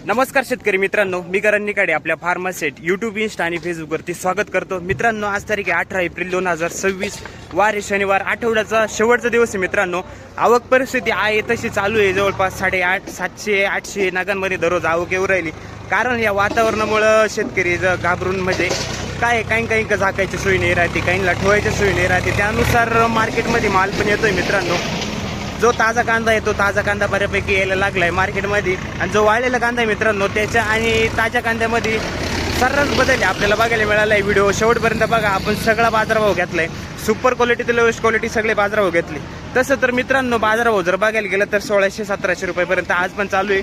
नमस्कार शेतकरी मित्रांनो, मी करण निकाडे आपल्या फार्मासेट यूट्यूब, इंस्टा आणि फेसबुकवरती स्वागत करतो. मित्रांनो, आज तारीख आहे 18 एप्रिल 2026, वार शनिवार, आठवड्याचा शेवटचा दिवस आहे. मित्रांनो, आवक परिस्थिती आहे तशी चालू आहे. जवळपास 850, 700-800 नागांमध्ये दररोज आवक येऊ राहिली. कारण या वातावरणामुळं शेतकरी घाबरून म्हणजे काही झाकायची सोय नाही राहते, काहींना ठेवायची सोय नाही राहते. त्यानुसार मार्केटमध्ये माल पण येतोय. मित्रांनो, जो ताजा कांदा आहे तो ताजा कांदा बऱ्यापैकी यायला लागलाय मार्केटमध्ये, आणि जो वाळलेला कांदा आहे मित्रांनो त्याच्या आणि ताज्या कांद्यामध्ये सर्रास बदल आपल्याला बघायला मिळाला आहे. व्हिडिओ शेवटपर्यंत बघा. आपण सगळा बाजारभाव घेतलाय, सुपर क्वालिटी ते लोएस्ट क्वालिटी सगळे बाजारभाव घेतले. तसं तर मित्रांनो बाजारभाव जर बघायला गेलं तर 1600-1700 रुपयापर्यंत आज पण चालू आहे.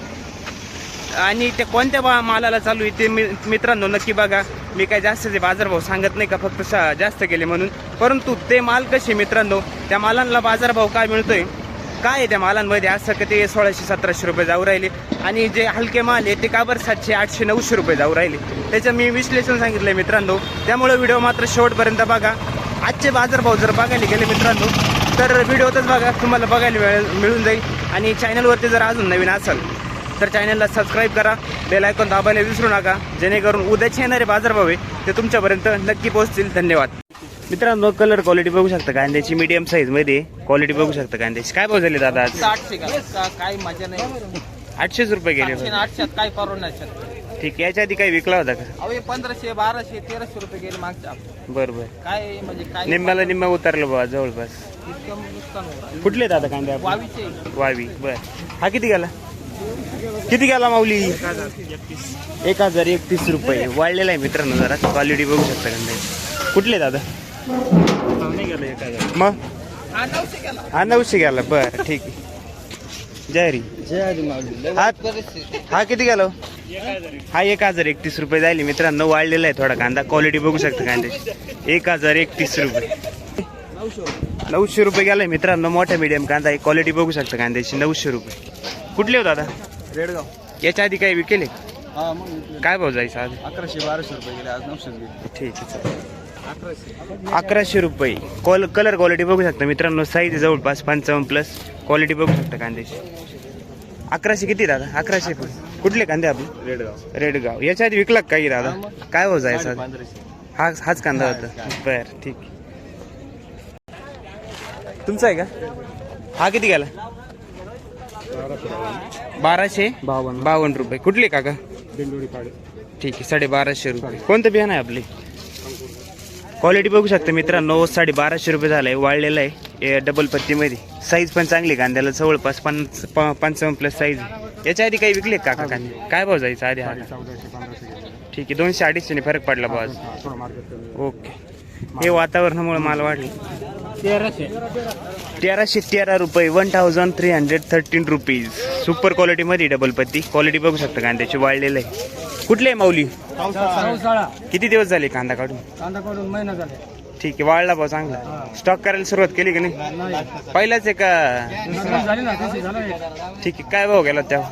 आणि ते कोणत्या मालाला चालू आहे ते मित्रांनो नक्की बघा. मी काय जास्तचे बाजारभाव सांगत नाही का फक्त जास्त केले म्हणून, परंतु ते माल कसे मित्रांनो त्या मालांना बाजारभाव काय मिळतोय, काय आहे त्या मालांमध्ये, असं की ते 1600-1700 रुपये जाऊ राहिले. आणि जे हलके माल आहे ते का बरं 700-800-900 रुपये जाऊ राहिले, त्याचं मी विश्लेषण सांगितलंय मित्रांनो. त्यामुळे व्हिडिओ मात्र शेवटपर्यंत बघा. आजचे बाजारभाव जर बघायला गेले मित्रांनो तर व्हिडिओतच बघा, तुम्हाला बघायला मिळून जाईल. आणि चॅनलवरती जर अजून नवीन असाल तर चॅनलला सबस्क्राईब करा, बेल आयकॉन दाबायला विसरू नका, जेणेकरून उद्याचे येणारे बाजारभाव आहे ते तुमच्यापर्यंत नक्की पोहोचतील. धन्यवाद. मित्रांनो, कलर क्वालिटी बघू शकता कांद्याची, मीडियम साईज मध्ये क्वालिटी बघू शकता कांद्याची. काय भाव झाले दादा आज? 800 काय मजा नाही. 800 रुपये गेले. 800 काय परवडणार. ठीक आहे. याच्या आधी काही विकला होता का? अहो 1500, 1200, 1300 रुपये गेले मागच्या. बरोबर. काय म्हणजे काय निम्म्याला निम्मा उतरलं बाबा जवळपास. इतकं नुकसान होतं. कुठले दादा कांदे? 2200. वावी. बर. हा किती गेला? किती गेला माऊली? 1031 रुपये. वाढलेला आहे मित्रांनो, जरा क्वालिटी बघू शकता कांद्याची. कुठले दादा? मग हा 900 गेला. बरं ठीक आहे. जय हरी. हा किती गेलो? हा 1031 रुपये जाईल मित्रांनो. वाढलेला आहे थोडा कांदा. क्वालिटी बघू शकता कांद्याची. 1031 रुपये. 900 रुपये गेलाय मित्रांनो. मोठा मीडियम कांदा आहे. क्वालिटी बघू शकता कांद्याची. 900 रुपये. कुठले हो दादा? रेडगाव. याच्या आधी काही विकेले? हा मग काय भाव जायचं आज? 1100-1200 रुपये गेले. आज 900 गेले. ठीक आहे, चालेल. 1100 रुपये. कलर क्वालिटी बघू शकता मित्रांनो. साईज जवळपास 55+. क्वालिटी बघू शकता कांद्याची. 1100 किती दादा? 1100. कुठले कांदे आपले? रेडगाव. याच्या आधी विकला काही दादा? काय भाव जायचा? हाच कांदा होता. बर ठीक. तुमचा आहे का? हा किती गेला? 1252 रुपये. कुठले काका? ठीक आहे. 1250 रुपये. कोणतं बियाणं आहे आपली? क्वालिटी बघू शकता मित्रांनो. 1250 रुपये झालाय. वाळलेला आहे डबल पत्तीमध्ये. साईज पण चांगली कांद्याला, जवळपास 55+ साईज. याच्या आधी काही विकले काका कांदे? काय भाव जायचं आधी? हा ठीक आहे. 200-250 फरक पडला भाव. ओके. हे वातावरणामुळे माल वाढले. 1313 रुपये. 1313 रुपीज. सुपर क्वालिटी मध्ये डबल पत्ती. क्वालिटी बघू शकता कांद्याची. वाळलेलं आहे. कुठले आहे माऊली? किती दिवस झाले कांदा काढून? महिना झाला. ठीक आहे. वाळला भाऊ चांगला. स्टॉक करायला सुरुवात केली की नाही? पहिलाच आहे का? ठीक आहे. काय भाव गेला तेव्हा?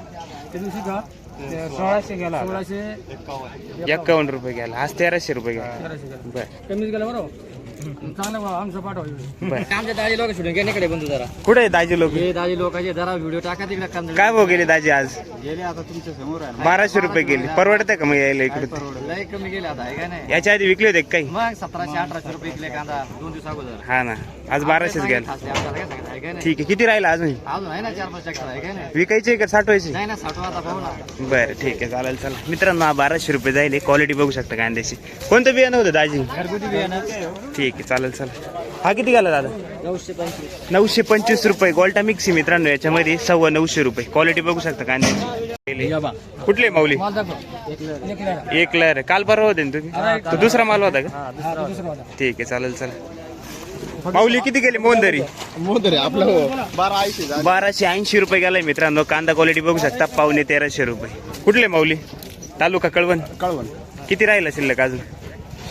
1600 गेला. 51 रुपये गेला. आज 1300 रुपये गेला. बरं. कमीच गेला बरोबर. चांगला भाव आमचं पाठवा. बरं. आमच्या दाजी लोक शूटिंग केल्याकडे बंधू जरा. कुठे आहे दाजी लोक? हे दाजी लोकांचे जरा व्हिडिओ टाका तिकडे. काय भाव गेले दाजी आज? गेले आता तुमच्या समोर आहे. 1200 रुपये गेले. परवडतंय का मग यायला इकडे? लय कमी गेले आता, आहे का नाही? याच्या आधी विकले होते का काही? मग 1700-1800 रुपये विकले कांदा 2 दिवस अगोदर. हा ना. आज 1200च गेला. ठीक आहे. किती राहिला अजून? अजून आहे ना 4-5 चक्कर, आहे का नाही? विकायचे का साठवायचे? नाही ना, साठवा आता पाहू ना. बरं ठीक आहे. चालेल. चला मित्रांनो, 1200 रुपये जाईल. क्वालिटी बघू शकता कांद्याची. कोणतं बियाणं होतं दाजी? घरगुती बियाणं. ठीक आहे. चालेल. चला. हा किती गेला दादा? 925. 925 रुपये. गोल्टा मिक्सी मित्रांनो. याच्यामध्ये 925 रुपये. क्वालिटी बघू शकता कांद्याची. कुठले माऊली? एक लहर. काल परवा होते ना तुम्ही? तो दुसरा माल होता का? ठीक आहे. चालेल. चला. माऊली किती गेले? मोंदरी आपलं 1280 रुपये गेलाय मित्रांनो. कांदा क्वालिटी बघू शकता. 1350 रुपये. कुठले माऊली? तालुका कळवण. किती राहिला शिल्लक अजून?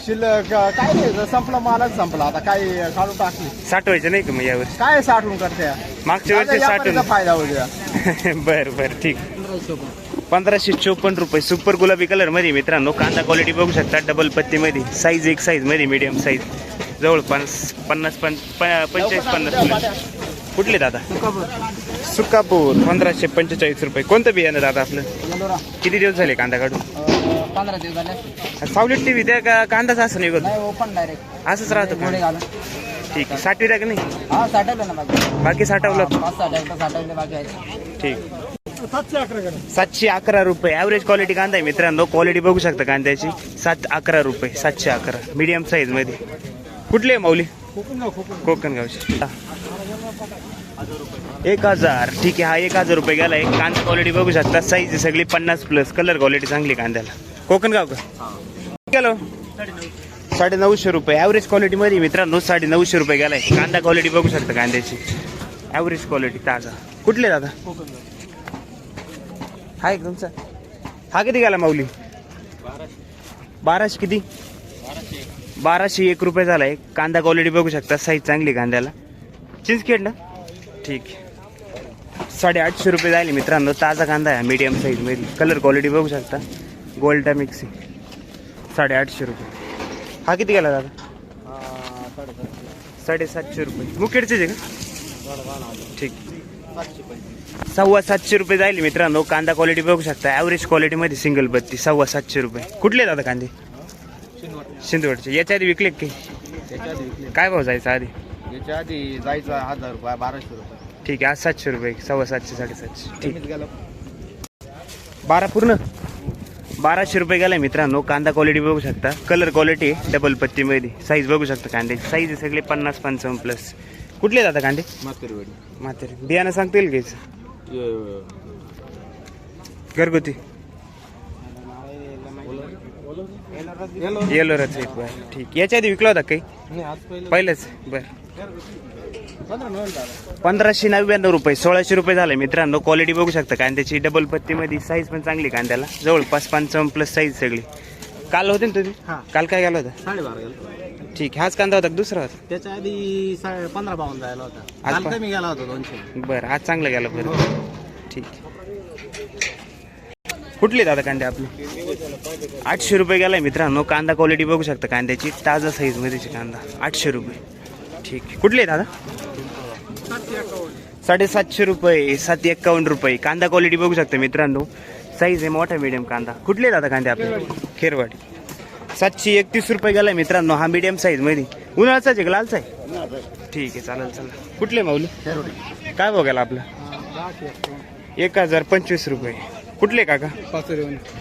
शिल्लक काय नाही, संपला मालच संपला. आता काय काढून टाकली. साठवायचं नाही का मग यावर? काय साठवून करते? मागच्या वर्षी साठवून. फायदा होईल. बर ठीक. 1554 रुपये. सुपर गुलाबी कलर मध्ये मित्रांनो. कांदा क्वालिटी बघू शकता. डबल पत्ती मध्ये. साईज एक साईज मध्ये मीडियम साईज. जवळपास 45-50 कुठले दादा? सुकापूर 1545 रुपये. कोणतं बियाणं दादा आपलं? किती दिवस झाले कांदा काढून? 15 दिवस झाले. सावलीत टीव्ही त्या का कांदाच असं निघत नाही ओपन डायरेक्ट असंच राहतं गोळे का? घालून. ठीक आहे. साठवी का नाही? हा साठवलं ना बाकी. बाकी साठवलं. 5-6 ट्रॅक्टर साठवले बाकी आहे. ठीक. 711 रुपये ॲव्हरेज क्वालिटी कांदा आहे मित्रांनो. क्वालिटी बघू शकता कांद्याची. 711 रुपये. 711 मीडियम साईज मध्ये. कुठले आहे माऊली? कोकणगावचे. 1000. ठीक आहे. हा 1000 रुपये गेलाय. कांदा क्वालिटी बघू शकता. साईज सगळी 50+. कलर क्वालिटी चांगली कांद्याला. कोकणगाव का? केलो 950 रुपये. ॲव्हरेज क्वालिटी मध्ये मित्रांनो 950 रुपये गेलाय. कांदा क्वालिटी बघू शकता कांद्याची. ॲव्हरेज क्वालिटी ताजा. कुठले दादा? हा एक तुमचा. हा किती गेला माऊली? 1200. किती? 1201 रुपये झालाय. कांदा क्वालिटी बघू शकता. साईज चांगली कांद्याला. चिंचखेड ना? ठीक. 850 रुपये झाले मित्रांनो. ताजा कांदा आहे मीडियम साईज मध्ये. कलर क्वालिटी बघू शकता. गोल्डा मिक्सिंग. 850 रुपये. हा किती गेला दादा? 750 रुपये. मुखेडचेच आहे का? ठीक. 750 रुपये जाईल मित्रांनो. कांदा क्वालिटी बघू शकता. ॲव्हरेज क्वालिटीमध्ये सिंगल बत्ती. 750 रुपये. कुठले दादा कांदे? शिंदवडचे. याच्या आधी विकले की? काय भाव जायचा आधी? याच्या आधी जायचा 1000 रुपये 1200 रुपये. ठीक आहे. आज 700 रुपये. 750 750. ठीक. 12 पूर्ण 1200 रुपये गेलाय मित्रांनो. कांदा क्वालिटी बघू शकता. कलर क्वालिटी डबल पत्तीमध्ये. साईज बघू शकता कांद्याची. साईज सगळे 50-55+. कुठले दादा कांदे? म्हातेर. बियाणं सांगता येईल घ्यायचं? घरगुती येलोरच एक. बरं ठीक. याच्या आधी विकला होता काही? पहिलंच. बरं. 1599 रुपये. 1600 रुपये झाले मित्रांनो. क्वालिटी बघू शकता कांद्याची. डबल पत्तीमध्ये. साईज पण चांगली कांद्याला. जवळपास 55+ साईज सगळी. काल होते ना तुम्ही? काल काय गेला होता? 12.5 ठीक. हाच कांदा होता दूसरा होता? त्याच्या आधी 15-52 जायला होता. आज काल कमी गेला होता 200. बरं. आज चांगलं गेलं. बरं ठीक. कुठले दादा कांदे आपले? 800 रुपये गेलाय मित्रांनो. कांदा क्वालिटी बघू शकता कांद्याची. ताजा साईज मध्येची कांदा. 800 रुपये. ठीक. कुठले दादा? 750 रुपये. 751 रुपये. कांदा क्वालिटी बघू शकता मित्रांनो. साईज आहे मोठा मीडियम कांदा. कुठले दादा कांदे आपले? खेरवाडी. 731 रुपये गेलाय मित्रांनो. हा मीडियम साईज मध्ये. उन्हाळाचाच आहे लालचा आहे? ठीक आहे. चालेल चला. कुठले माऊली? काय भाव गेला आपला? 1025 रुपये. कुठले काका?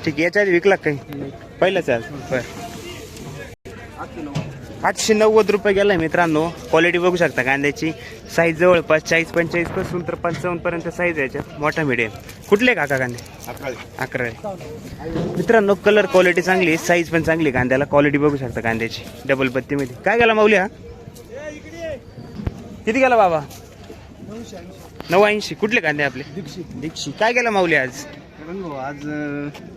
ठीक. याच्या आधी विकला काही? पहिलंच आहे. बरं. 890 रुपये गेलाय मित्रांनो. क्वालिटी बघू शकता कांद्याची. साईज जवळपास 40-45 पासून तर 55 पर्यंत साईज आहे याच्यात. मोठा मीडियम. कुठले काका कांदे? 11. मित्रांनो कलर क्वालिटी चांगली. साईज पण चांगली कांद्याला. क्वालिटी बघू शकता कांद्याची. डबल पत्तीमध्ये. काय गेला माऊली हा? किती गेला बाबा? 980. कुठले कांदे आपले? दीक्षी. काय गेला माऊली आज? आज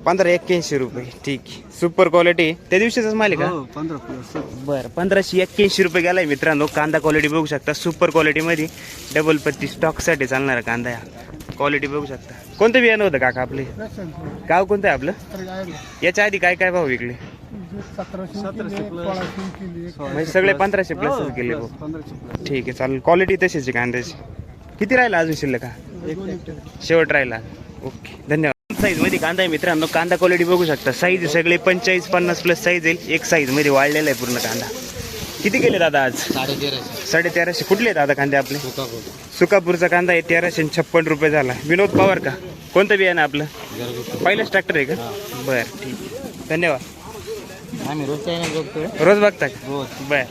1581 रुपये. ठीक. Super quality. त्या दिवशीचाच माल आहे का? 15+. बरं. 1581 रुपये गेलाय मित्रांनो. कांदा क्वालिटी बघू शकता. सुपर क्वालिटी मध्ये. डबल पत्ती स्टॉक साठी चालणारा कांदा आहे. क्वालिटी बघू शकता. कोणतं बियाणं होतं काका आपले? गाव कोणतं आहे आपलं? याच्या आधी काय काय भाव विकले? 1700+. म्हणजे सगळे 1500+ गेले भाऊ. 1500+. ठीक आहे. चालेल. क्वालिटी तशीच आहे कांद्याची. किती राहिला अजून शिल्लक का? शेवट राहिला. ओके. धन्यवाद. साईज मध्ये कांदा आहे मित्रांनो. कांदा क्वालिटी बघू शकता. साईज सगळे 45-50+ साईज येईल. एक साईज मध्ये वाढलेला आहे पूर्ण कांदा. किती गेले दादा आज? 1350. कुठले दादा कांदे आपले? सुकापूरचा कांदा आहे. 1356 रुपये झाला. विनोद पवार का? कोणतं बियाणं आपलं? पहिलंच ट्रॅक्टर आहे का? बरं ठीक. धन्यवाद. आम्ही रोज चॅनल बघतोय. रोज बघता का? बरं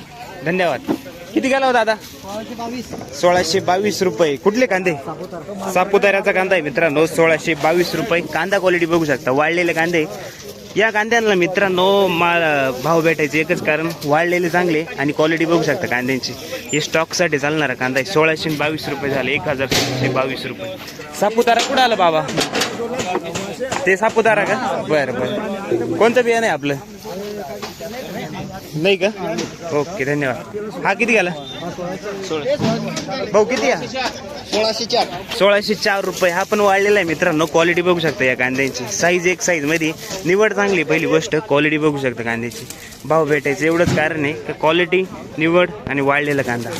धन्यवाद. किती गेला हो दादा? 1622 रुपये. कुठले कांदे? सापुताऱ्याचा कांदा आहे मित्रांनो. 1622 रुपये. कांदा क्वालिटी बघू शकता. वाळलेले कांदे. या कांद्यांना मित्रांनो भाव भेटायचे एकच कारण वाळलेले चांगले आणि क्वालिटी बघू शकता कांद्यांची. हे स्टॉकसाठी चालणारा कांदा आहे. 1622 रुपये झाले. 1722 रुपये. सापुतारा कुठं आलं बाबा? ते सापुतारा का? बरं बरं. कोणतं बियाणं आहे आपलं? नाही का? ओके धन्यवाद. हा किती गेला? भाऊ किती आहे? 1604 रुपये. हा पण वाढलेला आहे मित्रांनो. क्वालिटी बघू शकता या कांद्यांची. साईज एक साईज मध्ये. निवड चांगली. पहिली गोष्ट क्वालिटी बघू शकता कांद्याची. भाव भेटायचं एवढंच कारण आहे की क्वालिटी, निवड आणि वाढलेला कांदा.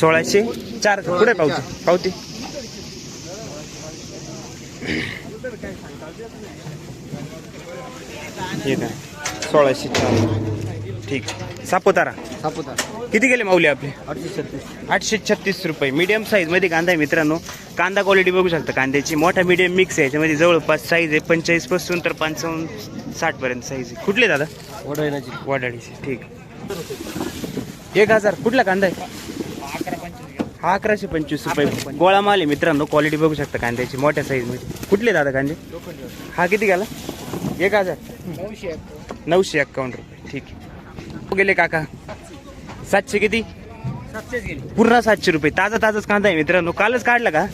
1604. कुठे पावती? हे काय 1604. ठीक. सापुतारा सापुतारा किती गेले माऊली आपले? 836. 836 रुपये. मीडियम साईज मध्ये कांदा आहे मित्रांनो. कांदा क्वालिटी बघू शकता कांद्याची. मोठा मीडियम मिक्स आहे. याच्यामध्ये जवळपास साईज आहे 45 पासून तर 55-60 पर्यंत साईज आहे. कुठले दादा? वडवण्याची. वाडाळीचे. ठीक. 1000. कुठला कांदा आहे? हा 1125 रुपये. गोळा माल आहे मित्रांनो. क्वालिटी बघू शकता कांद्याची मोठ्या साईज मध्ये. कुठले दादा कांदे? हा किती गेला? 1000. 951 रुपये. ठीक आहे. गेले काका 700 किती? 700 गेली. पूर्ण 700 रुपये. ताजाच कांदा आहे मित्रांनो. कालच काढला का?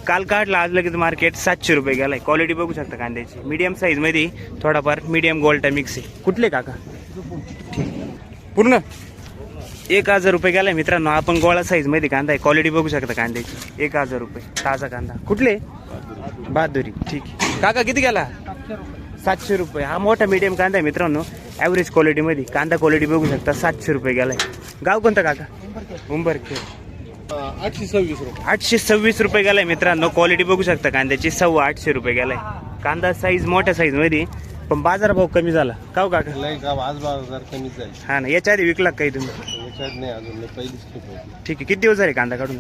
काल काढला. आज लगेच मार्केट 700 रुपये गेलाय. क्वालिटी बघू शकता कांद्याची. मीडियम साईज मध्ये थोडाफार मीडियम गोल्टा मिक्स आहे. कुठले काका? पूर्ण 1000 रुपये गेलाय मित्रांनो. आपण गोळा साईज मध्ये कांदा आहे. क्वालिटी बघू शकता कांद्याची. 1000 रुपये ताजा कांदा. कुठले? बहादुरी. ठीक आहे. काका किती गेला? 700 रुपये. हा मोठा मीडियम कांदा आहे मित्रांनो. ॲव्हरेज क्वालिटी मध्ये कांदा क्वालिटी बघू शकता. 700 रुपये गेलाय. गाव कोणतं काका? उंबरखेड. 826 रुपये. 826 रुपये गेलाय मित्रांनो. क्वालिटी बघू शकता कांद्याची. 850 रुपये गेलाय. कांदा साईज मोठ्या साईज मध्ये पण बाजारभाव कमी झाला का हो काका? लय का आज बाजार कमीच जाईल. हा ना. याच्या आधी विकला काही तुम्ही? याच्यात नाही अजून पहिलीच ट्रिप होती. ठीक आहे. किती दिवस झाले कांदा काढून?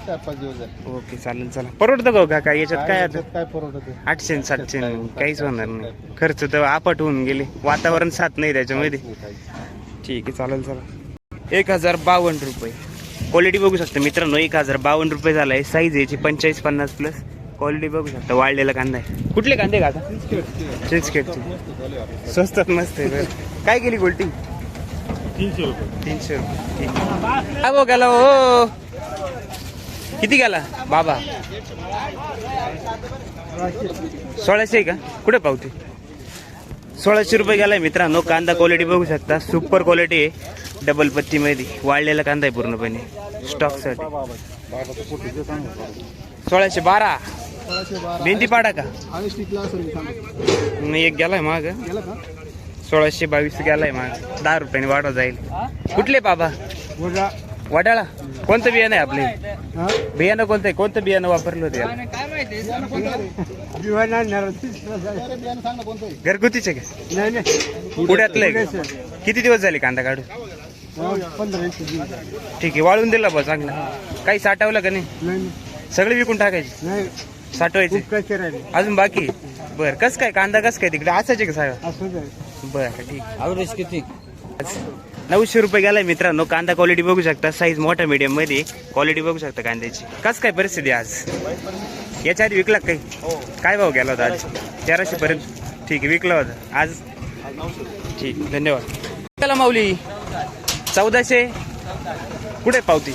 4-5 दिवस झाले. ओके चालेल. चला परवडतं का हो काका? याच्यात काय आता? काय परवडत 800-700 काहीच होणार नाही. खर्च तर आपट होऊन गेले. वातावरण साथ नाही त्याच्यामध्ये. ठीक आहे चालेल. चला 1052 रुपये. क्वालिटी बघू शकता मित्रांनो. 1052 रुपये झालाय. साईज याची 45-50 प्लस. क्वालिटी बघू शकता. वाळलेला कांदा आहे. कुठले कांदे काका? चिंचखेडचे. स्वस्तात मस्त आहे बरं. काय केली गोल्टी? 300 रुपये. 300 रुपये. ठीक. काय भाऊ गेला हो? किती गेला बाबा? 1600 आहे का? कुठे पावते? 1600 रुपये गेलाय मित्रांनो. कांदा क्वालिटी बघू शकता. सुपर क्वालिटी आहे. डबल पत्ती मध्ये वाळलेला कांदा आहे पूर्णपणे. स्टॉक साठी 1612. मेहंदी पाडा का? नाही एक गेलाय माग. 1622 गेलाय माग. 10 रुपयाने वाढवा जाईल. कुठले बाबा? वडाळा. कोणतं बियाणं आहे आपले? बियाणं कोणतं आहे? कोणतं बियाणं वापरलं होतं याला? घरगुतीचे का? पुण्यातलं आहे का? किती दिवस झाले कांदा काढून? 15-20 ठीक आहे. वाळून दिला बा चांगला. काही साठवलं का नाही? नाही सगळे विकून टाकायचे? नाही साठवायचे कसे राहिले अजून बाकी? बर. कस काय कांदा कस काय तिकडे असायचे का सगळं? असं बर ठीक. ॲव्हरेज किती? 900 रुपये गेलाय मित्रांनो. कांदा क्वालिटी बघू शकता. साईज मोठा मीडियम मध्ये. क्वालिटी बघू शकता कांद्याची. कस काय परिस्थिती आज? याच्या आधी विकला काही? काय भाव गेला होता आज? 1300 पर्यंत. ठीक आहे. विकला होता आज. ठीक. धन्यवाद. चला माऊली 1400. कुठे पावती?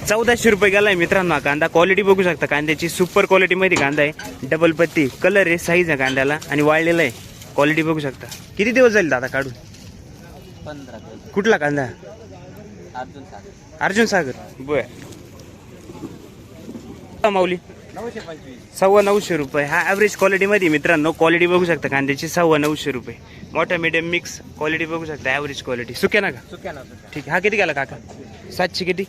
1400 रुपये गेलाय मित्रांनो. हा कांदा क्वालिटी बघू शकता कांद्याची. सुपर क्वालिटी मध्ये कांदा आहे. डबल पत्ती कलर आहे. साईज आहे कांद्याला आणि वाळलेला आहे. क्वालिटी बघू शकता. किती दिवस जाईल दादा काढून? 15 दिवस. कुठला कांदा? अर्जुन सागर. अर्जुन सागर. बर. माऊली 925. 925 रुपये. हा ॲव्हरेज क्वालिटी मध्ये मित्रांनो. क्वालिटी बघू शकता कांद्याची. 925 रुपये. मोठा मीडियम मिक्स. क्वालिटी बघू शकता. Average quality. सुक्या ना का? सुक्याना. ठीक. हा किती गेला काका? 700 किती?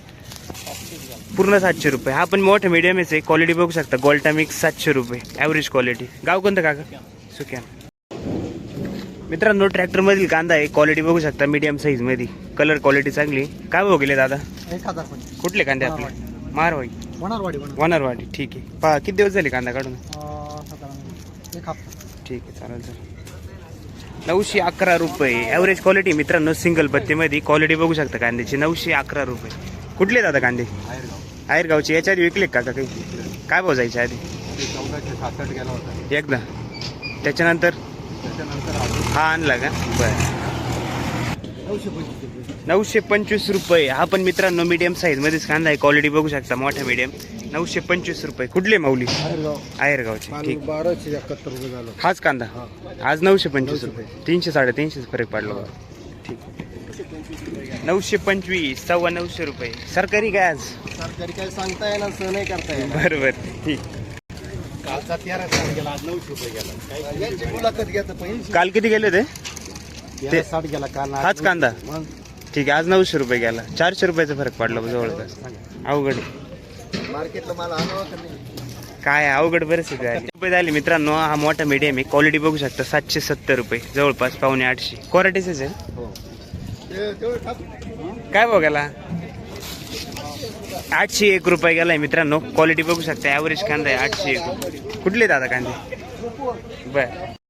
पूर्ण 700 रुपये. हा पण मोठा मीडियमच आहे. क्वालिटी बघू शकता. गोल्टा मिक्स 700 रुपये. Average quality. गाव कोणतं काका? सुक्या. मित्रांनो ट्रॅक्टर मधील कांदा आहे. क्वालिटी बघू शकता. मीडियम साईज मध्ये. कलर क्वालिटी चांगली. काय भाव गेले दादा? 1025. कुठले कांदे आपले? मारवाडी. वनारवाडी. वनरवाडी. ठीक आहे. पहा किती दिवस झाले कांदा काढून? एक हप्ता. ठीक आहे चालेल सर. 911 रुपये. ॲव्हरेज क्वालिटी मित्रांनो. सिंगल पत्तीमध्ये. क्वालिटी बघू शकता कांद्याची. 911 रुपये. कुठले दादा कांदे? आयरगावचे. याच्या आधी विकले का काही? काय भाव जायच्या आधी? 1467 गेला होता. एकदा. त्याच्यानंतर हा आणला का? बरं. 925 रुपये. हा पण मित्रांनो मीडियम साईज मध्येच कांदा आहे. क्वालिटी बघू शकता. मोठा मीडियम. 925 रुपये. कुठले माऊली? आयरगावचे. ठीक. 1271 रुपये झालं. हाच कांदा आज 925 रुपये. 300-350 फरक पडला बघा. ठीक. 925. 925 रुपये. सरकारी काय आज? सरकारी काय सांगता येणार सह नाही करता येणार. बरोबर. ठीक. कालचा 1300 गेला आज 900 रुपये गेला. यांची मुलाखत घ्यायचं पहिली. काल किती गेले ते? 1360 गेला काल. हाच कांदा. मग ठीक आहे. आज 900 रुपये गेला. 400 रुपयाचा फरक पडला जवळपास. अवघड. मार्केटला मला आणावं का नाही? काय अवघड परिस्थिती झाली. रुपये झाली मित्रांनो. हा मोठा मीडियम आहे. क्वालिटी बघू शकता 770 रुपये, जवळपास पावणे 800. क्वालिटीच आहे. काय बघायला 801 रुपये गेलाय मित्रांनो. क्वालिटी बघू शकता. ॲव्हरेज कांदा आहे 801 रुपये. कुठले दादा कांदे बर.